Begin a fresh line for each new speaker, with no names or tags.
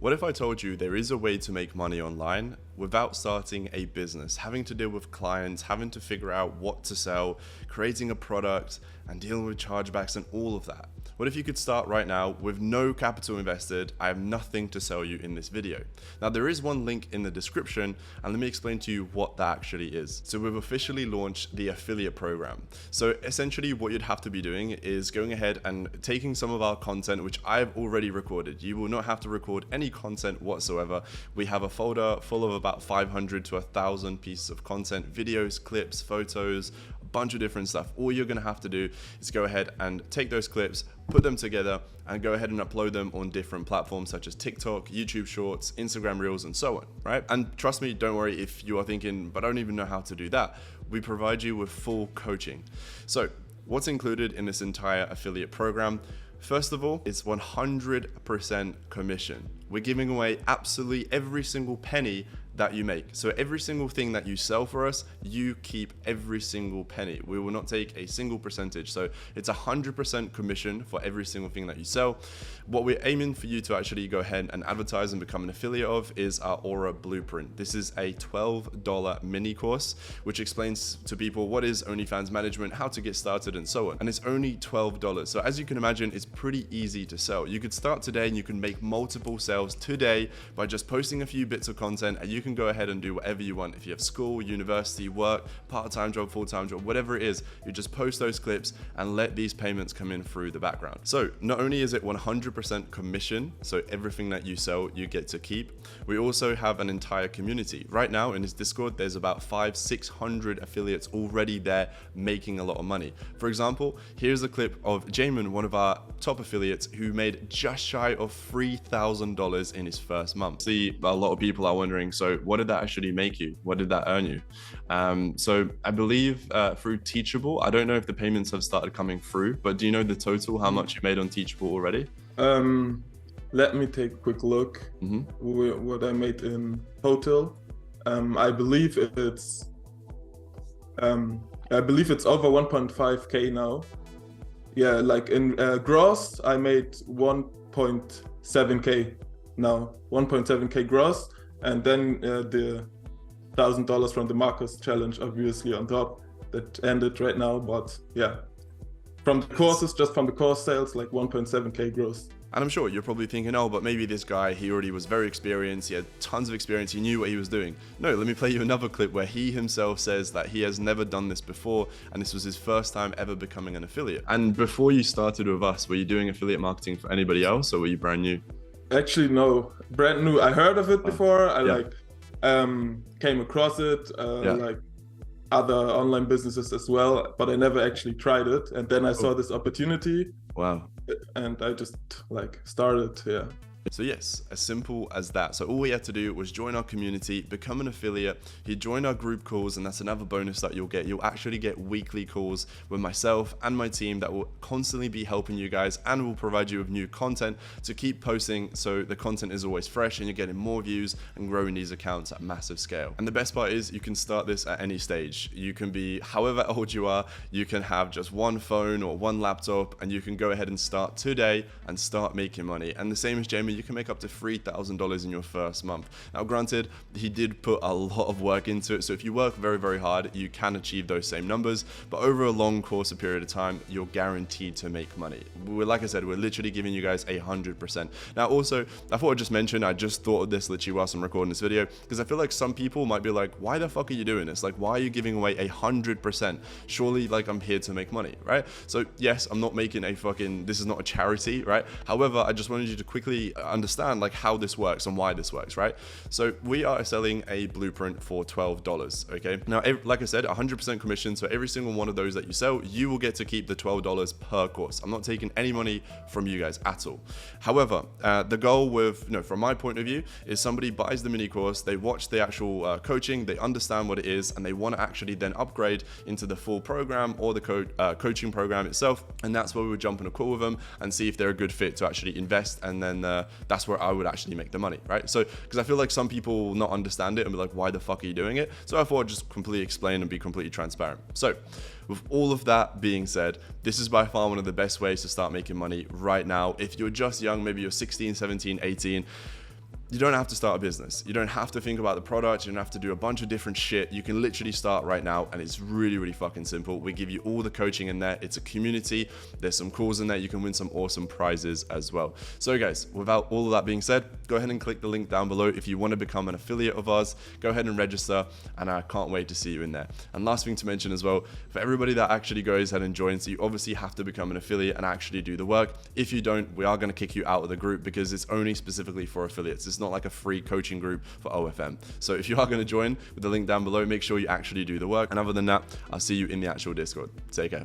What if I told you there is a way to make money online without starting a business, having to deal with clients, having to figure out what to sell, creating a product, and dealing with chargebacks and all of that? What if you could start right now with no capital invested? I have nothing to sell you in this video. Now, there is one link in the description, and let me explain to you what that actually is. So we've officially launched the affiliate program. So essentially what you'd have to be doing is going ahead and taking some of our content, which I've already recorded. You will not have to record any content whatsoever. We have a folder full of about 500 to 1,000 pieces of content, videos, clips, photos, bunch of different stuff. All you're going to have to do is go ahead and take those clips, put them together, and go ahead and upload them on different platforms such as TikTok, YouTube Shorts, Instagram Reels, and so on, right? And trust me, don't worry if you are thinking, but I don't even know how to do that. We provide you with full coaching. So what's included in this entire affiliate program? First of all, it's 100% commission. We're giving away absolutely every single penny that you make. So every single thing that you sell for us, you keep every single penny. We will not take a single percentage. So it's 100% commission for every single thing that you sell. What we're aiming for you to actually go ahead and advertise and become an affiliate of is our Aura Blueprint. This is a $12 mini course, which explains to people what is OnlyFans management, how to get started, and so on. And it's only $12. So as you can imagine, it's pretty easy to sell. You could start today and you can make multiple sales today by just posting a few bits of content, and you can go ahead and do whatever you want. If you have school, university, work, part-time job, full-time job, whatever it is, you just post those clips and let these payments come in through the background. So not only is it 100% commission, so everything that you sell, you get to keep, we also have an entire community. Right now in this Discord, there's about 500-600 affiliates already there making a lot of money. For example, here's a clip of Jaymon, one of our top affiliates, who made just shy of $3,000 in his first month. See, a lot of people are wondering, so what did that actually make you? What did that earn you? So I believe through Teachable, I don't know if the payments have started coming through, but do you know the total, how much you made on Teachable already?
Let me take a quick look. What I made in total. I believe it's over 1.5K now. Yeah, like in gross, I made 1.7K now, 1.7K gross. And then the $1,000 from the Marcus challenge, obviously on top, that ended right now. But yeah, from the courses, just from the course sales, like 1.7K gross.
And I'm sure you're probably thinking, oh, but maybe this guy, he already was very experienced. He had tons of experience. He knew what he was doing. No, let me play you another clip where he himself says that he has never done this before, and this was his first time ever becoming an affiliate. And before you started with us, were you doing affiliate marketing for anybody else, or were you brand new?
Actually, no, brand new. I heard of it before. I came across it, like other online businesses as well, but I never actually tried it. And then I saw this opportunity.
Wow.
And I just started, yeah.
So yes, as simple as that. So all we had to do was join our community, become an affiliate. You join our group calls, and that's another bonus that you'll get. You'll actually get weekly calls with myself and my team that will constantly be helping you guys, and will provide you with new content to keep posting, so the content is always fresh and you're getting more views and growing these accounts at massive scale. And the best part is you can start this at any stage. You can be however old you are, you can have just one phone or one laptop, and you can go ahead and start today and start making money. And the same as Jaymon, you can make up to $3,000 in your first month. Now, granted, he did put a lot of work into it, so if you work very, very hard, you can achieve those same numbers, but over a long course of period of time, you're guaranteed to make money. Like I said, we're literally giving you guys 100%. Now, also, I thought I'd just mention, I just thought of this literally whilst I'm recording this video, because I feel like some people might be like, why the fuck are you doing this? Like, why are you giving away 100%? Surely, like, I'm here to make money, right? So yes, I'm not making this is not a charity, right? However, I just wanted you to quickly understand like how this works and why this works, right? So we are selling a blueprint for $12, okay? Now, like I said, 100% commission, so every single one of those that you sell, you will get to keep the $12 per course. I'm not taking any money from you guys at all. However, the goal with, from my point of view, is somebody buys the mini course, they watch the actual coaching, they understand what it is, and they want to actually then upgrade into the full program or the coaching program itself. And that's where we would jump on a call with them and see if they're a good fit to actually invest. And then that's where I would actually make the money, right? So, because I feel like some people will not understand it and be like, why the fuck are you doing it? So I thought I'd just completely explain and be completely transparent. So with all of that being said, this is by far one of the best ways to start making money right now. If you're just young, maybe you're 16, 17, 18, You don't have to start a business. You don't have to think about the product. You don't have to do a bunch of different shit. You can literally start right now, and it's really, really fucking simple. We give you all the coaching in there. It's a community. There's some calls in there. You can win some awesome prizes as well. So guys, without all of that being said, go ahead and click the link down below. If you want to become an affiliate of ours, go ahead and register, and I can't wait to see you in there. And last thing to mention as well, for everybody that actually goes ahead and joins, you obviously have to become an affiliate and actually do the work. If you don't, we are going to kick you out of the group because it's only specifically for affiliates. It's not like a free coaching group for OFM. So if you are going to join with the link down below, make sure you actually do the work. And other than that, I'll see you in the actual Discord. Take care.